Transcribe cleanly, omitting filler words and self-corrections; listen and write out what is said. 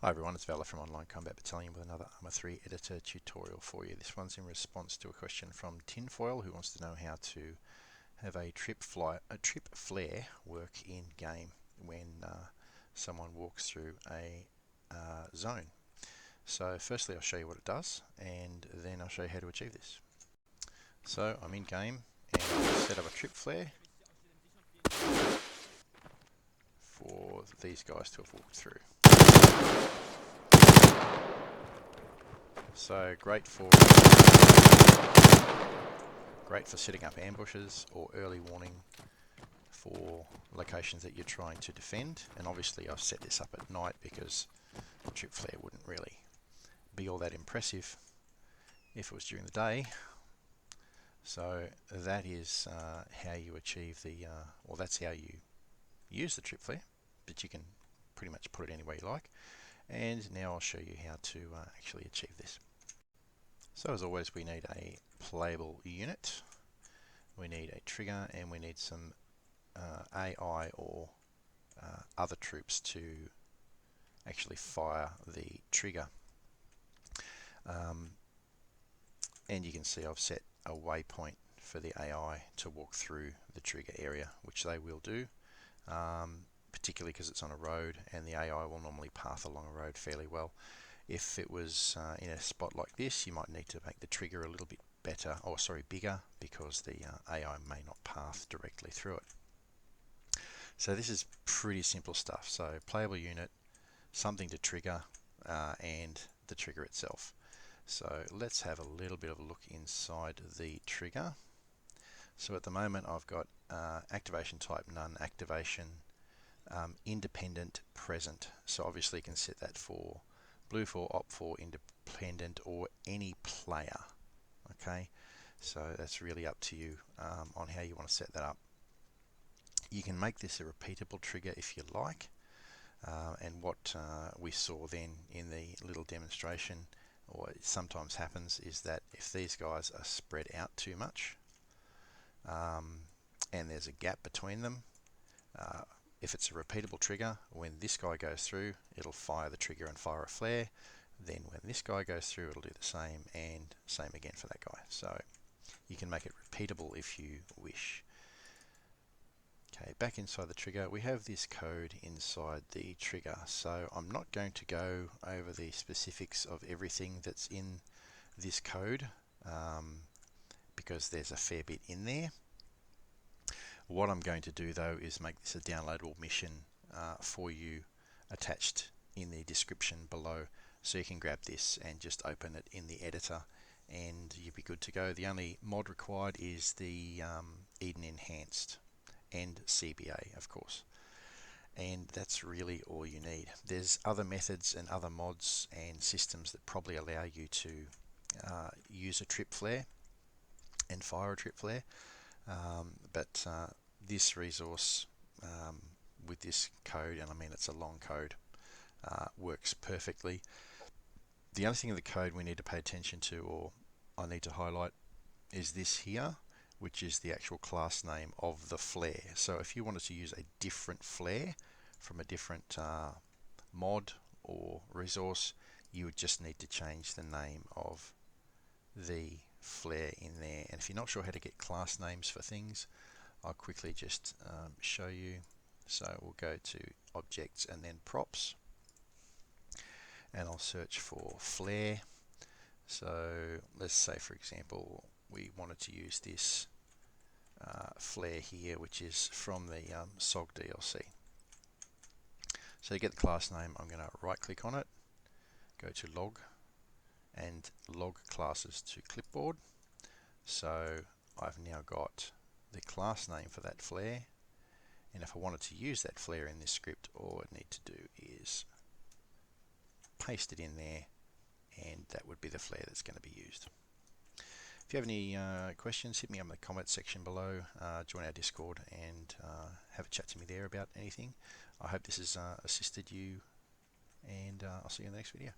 Hi everyone, it's Vela from Online Combat Battalion with another Arma 3 editor tutorial for you. This one's in response to a question from Tinfoil, who wants to know how to have a trip flare work in game when someone walks through a zone. So firstly I'll show you what it does, and then I'll show you how to achieve this. So I'm in game and I'll set up a trip flare for these guys to have walked through. So great for setting up ambushes or early warning for locations that you're trying to defend. And obviously I've set this up at night because the trip flare wouldn't really be all that impressive if it was during the day. So that is how you achieve the, or that's how you use the trip flare, but you can pretty much put it any way you like. And now I'll show you how to actually achieve this. So as always, we need a playable unit, we need a trigger, and we need some AI or other troops to actually fire the trigger. And you can see I've set a waypoint for the AI to walk through the trigger area, which they will do, particularly because it's on a road, and the AI will normally path along a road fairly well. If it was in a spot like this, you might need to make the trigger a little bit better, or sorry, bigger, because the AI may not path directly through it. So this is pretty simple stuff. So playable unit, something to trigger, and the trigger itself. So let's have a little bit of a look inside the trigger. So at the moment I've got activation type none, activation independent present. So obviously you can set that for blue for op for independent or any player. Okay, so that's really up to you on how you want to set that up. You can make this a repeatable trigger if you like, and what we saw then in the little demonstration, or it sometimes happens, is that if these guys are spread out too much and there's a gap between them, if it's a repeatable trigger, when this guy goes through, it'll fire the trigger and fire a flare. Then when this guy goes through, it'll do the same, and same again for that guy. So you can make it repeatable if you wish. Okay, back inside the trigger, we have this code inside the trigger. So I'm not going to go over the specifics of everything that's in this code because there's a fair bit in there. What I'm going to do though is make this a downloadable mission for you, attached in the description below, so you can grab this and just open it in the editor and you'll be good to go. The only mod required is the Eden Enhanced and CBA, of course, and that's really all you need. There's other methods and other mods and systems that probably allow you to use a trip flare and fire a trip flare, but this resource with this code, and I mean it's a long code, works perfectly. The only thing in the code we need to pay attention to, or I need to highlight, is this here, which is the actual class name of the flare. So if you wanted to use a different flare from a different mod or resource, you would just need to change the name of the flare in there. And if you're not sure how to get class names for things, I'll quickly just show you. So we'll go to objects and then props, and I'll search for flare. So let's say, for example, we wanted to use this flare here, which is from the SOG DLC. So to get the class name, I'm going to right click on it, go to log, and log classes to clipboard. So I've now got the class name for that flare, and if I wanted to use that flare in this script, all I need to do is paste it in there, and that would be the flare that's going to be used. If you have any questions, hit me up in the comments section below, join our Discord, and have a chat to me there about anything. I hope this has assisted you, and I'll see you in the next video.